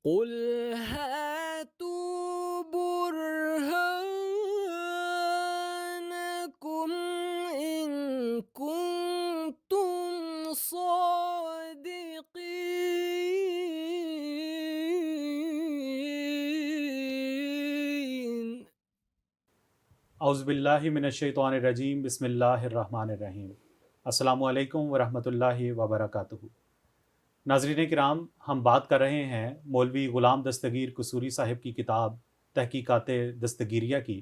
قل هاتوا برهانكم إن كنتم صادقين. اعوذ باللہ من الشیطان الرجیم، بسم اللہ الرحمن الرحیم۔ السلام علیکم ورحمۃ اللہ وبرکاتہ۔ ناظرین کرام، ہم بات کر رہے ہیں مولوی غلام دستگیر قصوری صاحب کی کتاب تحقیقات دستگیریہ کی،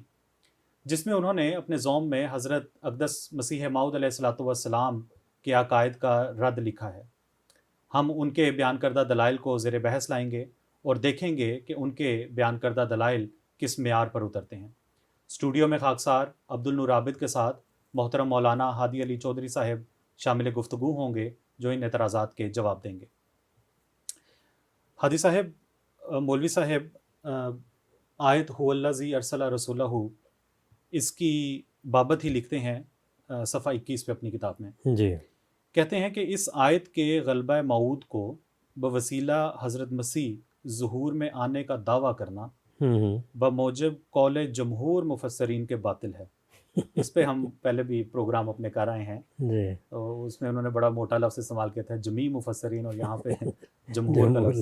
جس میں انہوں نے اپنے ذوم میں حضرت اقدس مسیح موعود علیہ الصلوۃ والسلام کے عقائد کا رد لکھا ہے۔ ہم ان کے بیان کردہ دلائل کو زیر بحث لائیں گے اور دیکھیں گے کہ ان کے بیان کردہ دلائل کس معیار پر اترتے ہیں۔ اسٹوڈیو میں خاکسار عبد النور عابد کے ساتھ محترم مولانا ہادی علی چودھری صاحب شامل گفتگو ہوں گے، جو ان اعتراضات کے جواب دیں گے۔ ہادی صاحب، مولوی صاحب آیت هو الذی ارسل رسولہ، اس کی بابت ہی لکھتے ہیں صفحہ 21 پہ اپنی کتاب میں۔ جی، کہتے ہیں کہ اس آیت کے غلبہ موعود کو بوسیلہ حضرت مسیح ظہور میں آنے کا دعویٰ کرنا بموجب قول جمہور مفسرین کے باطل ہے۔ اس پہ ہم پہلے بھی پروگرام اپنے کر آئے ہیں، جی، تو اس میں انہوں نے بڑا موٹا لفظ استعمال کیا تھا، جمیع مفسرین، اور یہاں پہ جمہور کا لفظ۔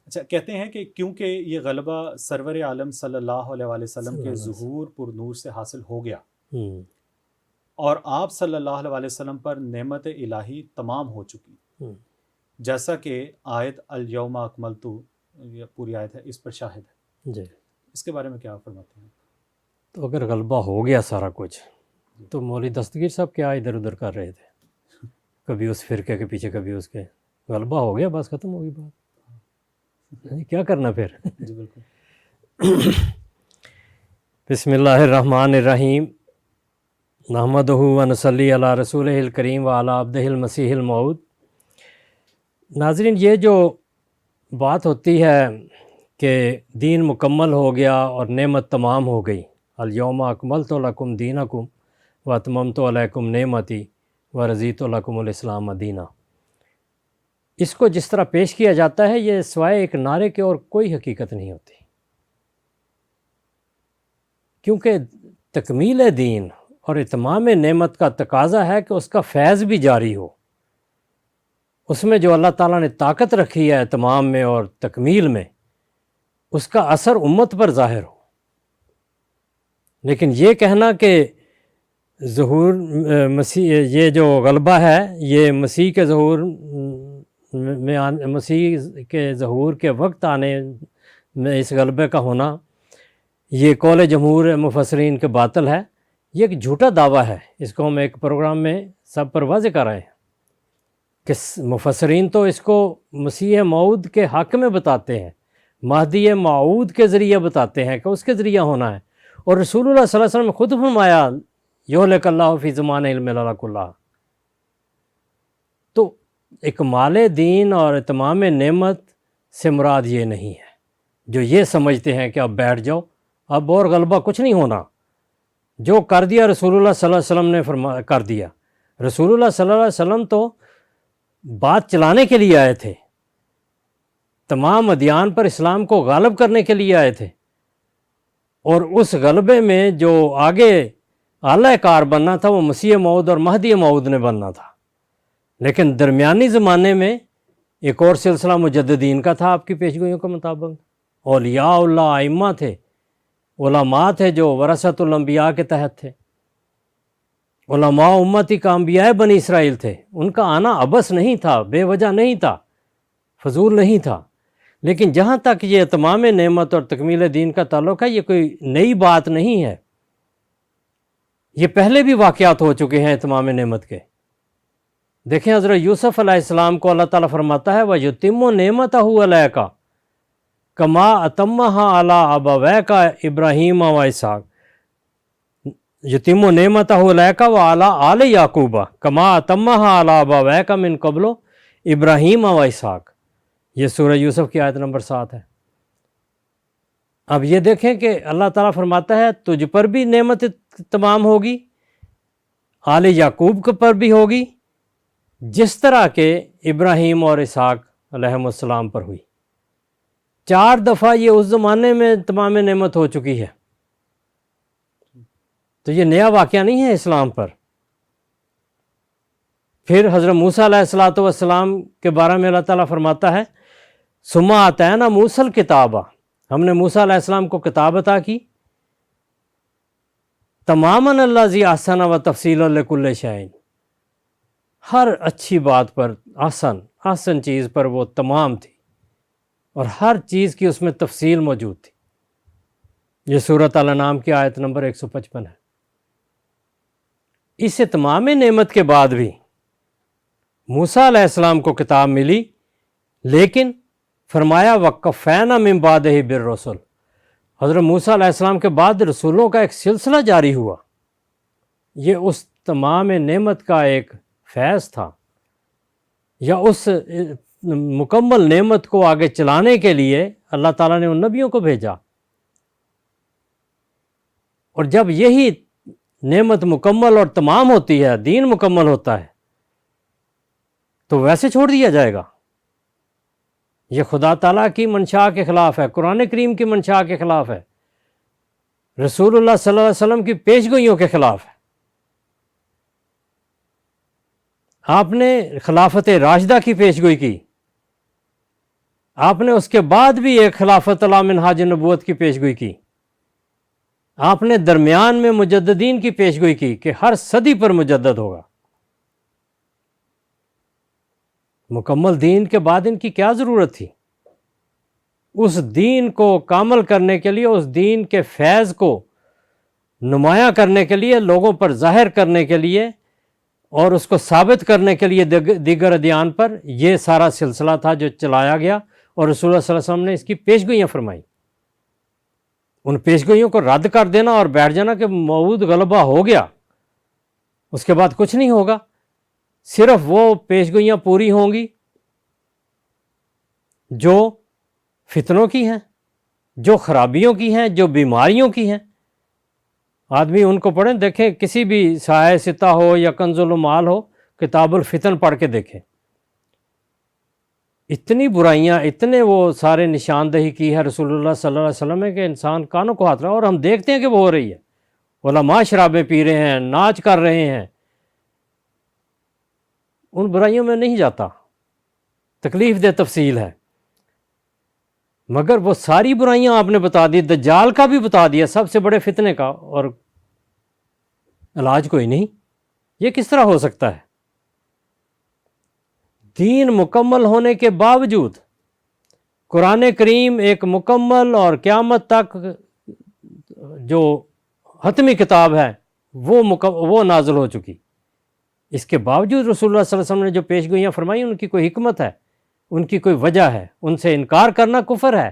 اچھا، کہتے ہیں کہ کیونکہ یہ غلبہ سرور عالم صلی اللہ علیہ وآلہ وسلم کے ظہور پر نور سے حاصل ہو گیا، اور آپ صلی اللہ علیہ وآلہ وسلم پر نعمت الہی تمام ہو چکی، جیسا کہ آیت الیوم اکملت، یہ پوری آیت ہے، اس پر شاہد ہے۔ جی۔ اس کے بارے میں کیا فرماتے ہیں؟ تو اگر غلبہ ہو گیا سارا کچھ، تو مولوی دستگیر صاحب کیا ادھر ادھر کر رہے تھے؟ کبھی اس فرقے کے پیچھے، کبھی اس کے۔ غلبہ ہو گیا، بس ختم ہو گئی بات، کیا کرنا پھر؟ جی بالکل۔ بسم اللہ الرحمن الرحیم، نحمدہ و نصلی علی رسولہ الکریم و علی عبدہ المسیح الموعود۔ ناظرین، یہ جو بات ہوتی ہے کہ دین مکمل ہو گیا اور نعمت تمام ہو گئی، الیوم اکملت لکم دینکم و اتممت علیکم نعمتی و رضیت لکم الاسلام دینا، اس کو جس طرح پیش کیا جاتا ہے، یہ سوائے ایک نعرے کے اور کوئی حقیقت نہیں ہوتی، کیونکہ تکمیل دین اور اتمام نعمت کا تقاضا ہے کہ اس کا فیض بھی جاری ہو، اس میں جو اللہ تعالیٰ نے طاقت رکھی ہے اتمام میں اور تکمیل میں، اس کا اثر امت پر ظاہر ہو۔ لیکن یہ کہنا کہ ظہور مسیح، یہ جو غلبہ ہے یہ مسیح کے ظہور میں مسیح کے ظہور کے وقت آنے میں اس غلبے کا ہونا، یہ قول جمہور مفسرین کے باطل ہے، یہ ایک جھوٹا دعویٰ ہے۔ اس کو ہم ایک پروگرام میں سب پر واضح کر رہے ہیں کہ مفسرین تو اس کو مسیح موعود کے حق میں بتاتے ہیں، مہدی موعود کے ذریعے بتاتے ہیں کہ اس کے ذریعہ ہونا ہے، اور رسول اللہ صلی اللہ علیہ وسلم نے خود فرمایا یہلک اللہ فی زمان علم اللہ کلہ۔ تو اکمال دین اور اتمام نعمت سے مراد یہ نہیں ہے جو یہ سمجھتے ہیں کہ اب بیٹھ جاؤ، اب اور غلبہ کچھ نہیں ہونا، جو کر دیا رسول اللہ صلی اللہ علیہ وسلم نے کر دیا۔ رسول اللہ صلی اللہ علیہ وسلم تو بات چلانے کے لیے آئے تھے، تمام ادیان پر اسلام کو غالب کرنے کے لیے آئے تھے، اور اس غلبے میں جو آگے اعلیٰ کار بننا تھا وہ مسیح موعود اور مہدی موعود نے بننا تھا۔ لیکن درمیانی زمانے میں ایک اور سلسلہ مجددین کا تھا، آپ کی پیشگوئیوں کے مطابق اولیاء اللہ ائمہ تھے، علماء تھے جو ورثۃ الانبیاء کے تحت تھے، علماء امتی کا انبیاء بنی اسرائیل تھے، ان کا آنا عبث نہیں تھا، بے وجہ نہیں تھا، فضول نہیں تھا۔ لیکن جہاں تک یہ تمام نعمت اور تکمیل دین کا تعلق ہے، یہ کوئی نئی بات نہیں ہے، یہ پہلے بھی واقعات ہو چکے ہیں تمام نعمت کے۔ دیکھیں حضرت یوسف علیہ السلام کو اللہ تعالیٰ فرماتا ہے وَيُتِمُّ نِعْمَتَهُ عَلَيْكَ كَمَا أَتَمَّهَا عَلَىٰ أَبَوَيْكَ إِبْرَاهِيمَ وَإِسْحَاقَ یتم نعمتہ علیکہ وعلی آل یعقوب کما اتمہا علی ابویک من قبل ابراہیم و اسحاق۔ یہ سورہ یوسف کی آیت نمبر 7 ہے۔ اب یہ دیکھیں کہ اللہ تعالیٰ فرماتا ہے تجھ پر بھی نعمت تمام ہوگی، آل یعقوب کے پر بھی ہوگی، جس طرح کہ ابراہیم اور اسحاق علیہم السلام پر ہوئی۔ 4 دفعہ یہ اس زمانے میں تمام نعمت ہو چکی ہے، تو یہ نیا واقعہ نہیں ہے اسلام پر۔ پھر حضرت موسیٰ علیہ الصلوۃ والسلام کے بارے میں اللہ تعالیٰ فرماتا ہے ثم آتینا موسیٰ الکتاب، ہم نے موسیٰ علیہ السلام کو کتاب عطا کی، تماماً الذی احسن و تفصیلا لکل شیء، ہر اچھی بات پر، احسن چیز پر وہ تمام تھی، اور ہر چیز کی اس میں تفصیل موجود تھی۔ یہ سورۃ الانعام کی آیت نمبر 155 ہے۔ اس تمام نعمت کے بعد بھی موسیٰ علیہ السلام کو کتاب ملی، لیکن فرمایا وَقَفَّيْنَا مِن بَعْدِهِ بِالرُّسُلِ، حضرت موسیٰ علیہ السلام کے بعد رسولوں کا ایک سلسلہ جاری ہوا۔ یہ اس تمام نعمت کا ایک فیض تھا، یا اس مکمل نعمت کو آگے چلانے کے لیے اللہ تعالیٰ نے ان نبیوں کو بھیجا۔ اور جب یہی نعمت مکمل اور تمام ہوتی ہے، دین مکمل ہوتا ہے، تو ویسے چھوڑ دیا جائے گا؟ یہ خدا تعالیٰ کی منشاء کے خلاف ہے، قرآن کریم کی منشاء کے خلاف ہے، رسول اللہ صلی اللہ علیہ وسلم کی پیشگوئیوں کے خلاف ہے۔ آپ نے خلافت راشدہ کی پیشگوئی کی، آپ نے اس کے بعد بھی ایک خلافت علی منہاج نبوت کی پیشگوئی کی، آپ نے درمیان میں مجددین کی پیشگوئی کی کہ ہر صدی پر مجدد ہوگا۔ مکمل دین کے بعد ان کی کیا ضرورت تھی؟ اس دین کو کامل کرنے کے لیے، اس دین کے فیض کو نمایاں کرنے کے لیے، لوگوں پر ظاہر کرنے کے لیے، اور اس کو ثابت کرنے کے لیے دیگر ادیان پر یہ سارا سلسلہ تھا جو چلایا گیا، اور رسول اللہ صلی اللہ علیہ وسلم نے اس کی پیشگوئیاں فرمائیں۔ ان پیشگوئیوں کو رد کر دینا اور بیٹھ جانا کہ موعود غلبہ ہو گیا، اس کے بعد کچھ نہیں ہوگا، صرف وہ پیشگوئیاں پوری ہوں گی جو فتنوں کی ہیں، جو خرابیوں کی ہیں، جو بیماریوں کی ہیں۔ آدمی ان کو پڑھیں، دیکھیں، کسی بھی سایہ ستہ ہو یا کنز المال ہو، کتاب الفتن پڑھ کے دیکھیں، اتنی برائیاں، اتنے وہ سارے نشاندہی کی ہے رسول اللہ صلی اللہ علیہ وسلم میں کہ انسان کانوں کو ہاتھ رہا ہے، اور ہم دیکھتے ہیں کہ وہ ہو رہی ہے۔ علماء شرابیں پی رہے ہیں، ناچ کر رہے ہیں، ان برائیوں میں نہیں جاتا، تکلیف دہ تفصیل ہے، مگر وہ ساری برائیاں آپ نے بتا دی، دجال کا بھی بتا دیا، سب سے بڑے فتنے کا، اور علاج کوئی نہیں۔ یہ کس طرح ہو سکتا ہے؟ دین مکمل ہونے کے باوجود قرآن کریم ایک مکمل اور قیامت تک جو حتمی کتاب ہے وہ نازل ہو چکی، اس کے باوجود رسول اللہ صلی اللہ علیہ وسلم نے جو پیشگوئیاں فرمائی، ان کی کوئی حکمت ہے، ان کی کوئی وجہ ہے، ان سے انکار کرنا کفر ہے۔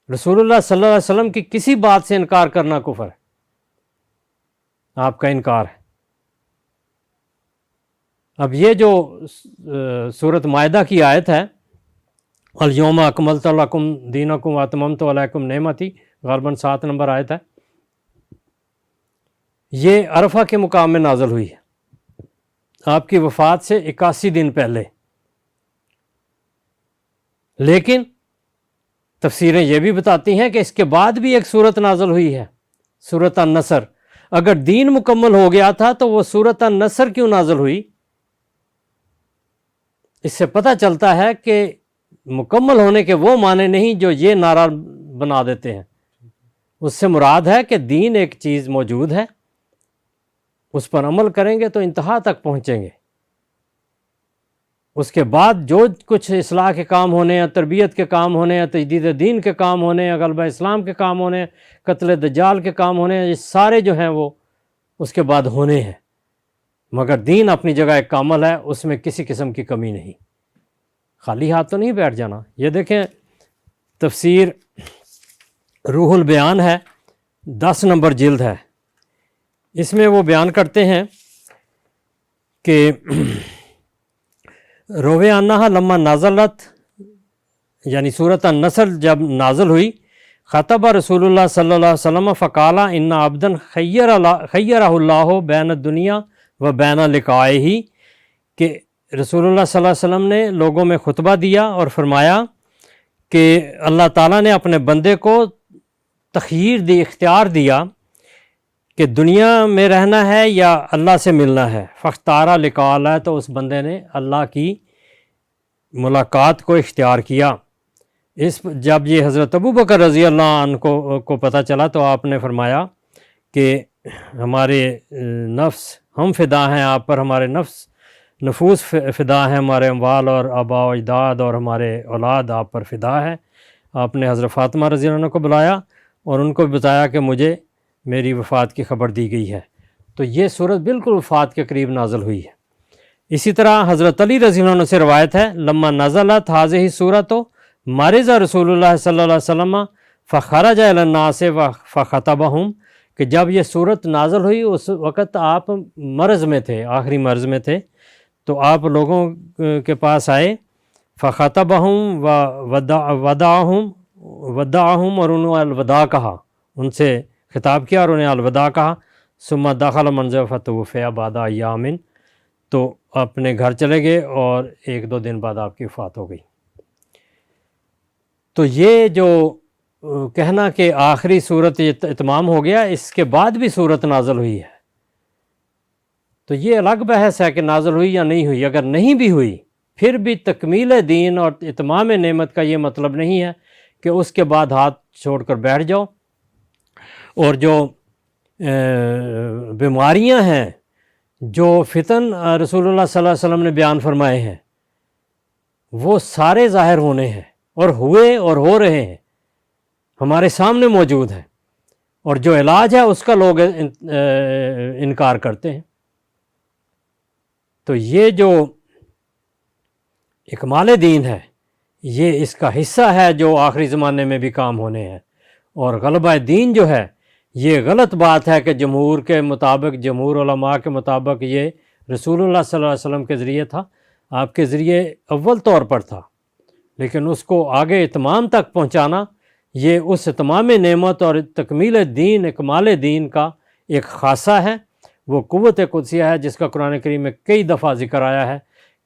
رسول اللہ صلی اللہ علیہ وسلم کی کسی بات سے انکار کرنا کفر ہے، آپ کا انکار ہے۔ اب یہ جو سورۃ مائدہ کی آیت ہے، الیوم اکملت لکم دینکم واتممت علیکم نعمتی، غالباً 7 نمبر آیت ہے، یہ عرفہ کے مقام میں نازل ہوئی ہے، آپ کی وفات سے 81 دن پہلے۔ لیکن تفسیریں یہ بھی بتاتی ہیں کہ اس کے بعد بھی ایک سورت نازل ہوئی ہے، سورۃ النصر۔ اگر دین مکمل ہو گیا تھا تو وہ سورۃ النصر کیوں نازل ہوئی؟ اس سے پتہ چلتا ہے کہ مکمل ہونے کے وہ معنی نہیں جو یہ نعرہ بنا دیتے ہیں۔ اس سے مراد ہے کہ دین ایک چیز موجود ہے، اس پر عمل کریں گے تو انتہا تک پہنچیں گے، اس کے بعد جو کچھ اصلاح کے کام ہونے ہیں، تربیت کے کام ہونے ہیں، تجدید دین کے کام ہونے ہیں، غلبہ اسلام کے کام ہونے ہیں، قتل دجال کے کام ہونے ہیں، یہ سارے جو ہیں وہ اس کے بعد ہونے ہیں، مگر دین اپنی جگہ ایک کامل ہے، اس میں کسی قسم کی کمی نہیں۔ خالی ہاتھ تو نہیں بیٹھ جانا۔ یہ دیکھیں، تفسیر روح البیان ہے، 10 نمبر جلد ہے، اس میں وہ بیان کرتے ہیں کہ روے انہا لما نازلت، یعنی سورۃ النصر جب نازل ہوئی، خطب رسول اللہ صلی اللہ علیہ وسلم فقال ان عبدا خیرہ اللہ بین الدنیا و بین لقائہ، کہ رسول اللہ صلی اللہ علیہ وسلم نے لوگوں میں خطبہ دیا اور فرمایا کہ اللہ تعالیٰ نے اپنے بندے کو تخییر دی، اختیار دیا کہ دنیا میں رہنا ہے یا اللہ سے ملنا ہے. فاختارا لقاء اللہ، تو اس بندے نے اللہ کی ملاقات کو اختیار کیا. جب یہ حضرت ابوبکر رضی اللہ عنہ کو پتہ چلا تو آپ نے فرمایا کہ ہمارے نفس ہم فدا ہیں آپ پر، ہمارے نفوس فدا ہیں، ہمارے اموال اور آباء و اجداد اور ہمارے اولاد آپ پر فدا ہے. آپ نے حضرت فاطمہ رضی اللہ عنہ کو بلایا اور ان کو بتایا کہ مجھے میری وفات کی خبر دی گئی ہے. تو یہ صورت بالکل وفات کے قریب نازل ہوئی ہے. اسی طرح حضرت علی رضی اللہ عنہ سے روایت ہے، لما نزلت هذه السورۃ مرض رسول اللہ صلی اللہ علیہ وسلم فخرج الی الناس فخطبهم، کہ جب یہ صورت نازل ہوئی اس وقت آپ مرض میں تھے، آخری مرض میں تھے، تو آپ لوگوں کے پاس آئے. فخطبهم ودعهم اور انہوں نے الوداع کہا، ان سے خطاب کیا اور انہیں الوداع کہا. ثم دخل منزل فتوفی بعد ایام، تو اپنے گھر چلے گئے اور 1-2 دن بعد آپ کی وفات ہو گئی. تو یہ جو کہنا کہ آخری صورت اتمام ہو گیا، اس کے بعد بھی صورت نازل ہوئی ہے، تو یہ الگ بحث ہے کہ نازل ہوئی یا نہیں ہوئی. اگر نہیں بھی ہوئی پھر بھی تکمیل دین اور اتمام نعمت کا یہ مطلب نہیں ہے کہ اس کے بعد ہاتھ چھوڑ کر بیٹھ جاؤ. اور جو بیماریاں ہیں، جو فتن رسول اللہ صلی اللہ علیہ وسلم نے بیان فرمائے ہیں، وہ سارے ظاہر ہونے ہیں اور ہوئے اور ہو رہے ہیں، ہمارے سامنے موجود ہیں، اور جو علاج ہے اس کا لوگ انکار کرتے ہیں. تو یہ جو اکمال دین ہے یہ اس کا حصہ ہے جو آخری زمانے میں بھی کام ہونے ہیں. اور غلبہ دین جو ہے یہ غلط بات ہے کہ جمہور کے مطابق، جمہور علماء کے مطابق یہ رسول اللہ صلی اللہ علیہ وسلم کے ذریعے تھا، آپ کے ذریعے اول طور پر تھا، لیکن اس کو آگے اتمام تک پہنچانا یہ اس اتمام نعمت اور تکمیل دین، اکمال دین کا ایک خاصہ ہے. وہ قوت قدسیہ ہے جس کا قرآن کریم میں کئی دفعہ ذکر آیا ہے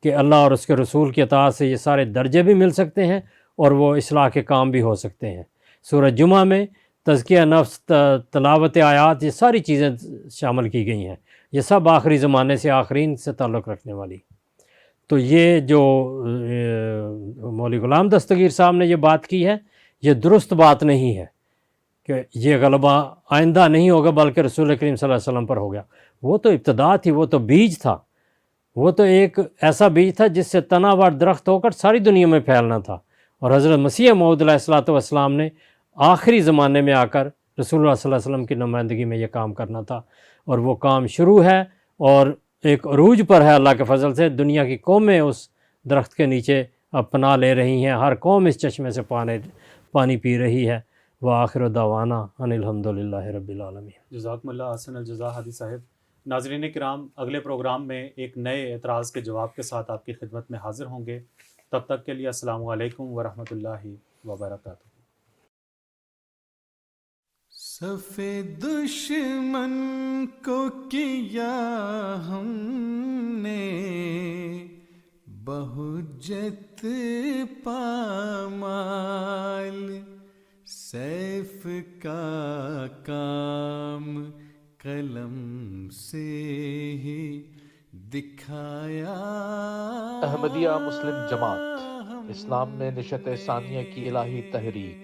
کہ اللہ اور اس کے رسول کی اطاعت سے یہ سارے درجے بھی مل سکتے ہیں اور وہ اصلاح کے کام بھی ہو سکتے ہیں. سورہ جمعہ میں تزکیہ نفس، تلاوت آیات، یہ ساری چیزیں شامل کی گئی ہیں. یہ سب آخری زمانے سے، آخرین سے تعلق رکھنے والی. تو یہ جو مولوی غلام دستگیر صاحب نے یہ بات کی ہے یہ درست بات نہیں ہے کہ یہ غلبہ آئندہ نہیں ہوگا بلکہ رسول کریم صلی اللہ علیہ وسلم پر ہو گیا. وہ تو ابتدا تھی، وہ تو بیج تھا، وہ تو ایک ایسا بیج تھا جس سے تنا وار درخت ہو کر ساری دنیا میں پھیلنا تھا. اور حضرت مسیح موعود علیہ الصلوۃ والسلام نے آخری زمانے میں آ کر رسول اللہ صلی اللہ علیہ وسلم کی نمائندگی میں یہ کام کرنا تھا، اور وہ کام شروع ہے اور ایک عروج پر ہے اللہ کے فضل سے. دنیا کی قومیں اس درخت کے نیچے اب پناہ لے رہی ہیں، ہر قوم اس چشمے سے پانی پی رہی ہے. وآخر دعوانا ان الحمدللہ رب العالمین. جزاکم اللہ احسن الجزا حادی صاحب. ناظرین کرام، اگلے پروگرام میں ایک نئے اعتراض کے جواب کے ساتھ آپ کی خدمت میں حاضر ہوں گے. تب تک کے لیے السلام علیکم ورحمۃ اللہ وبرکاتہ. صف دشمن کو کیا ہم نے بہجت پامال، سیف کا کام قلم سے ہی دکھایا. احمدیہ مسلم جماعت اسلام میں نشت ثانیہ کی الہی تحریک